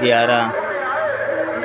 11۔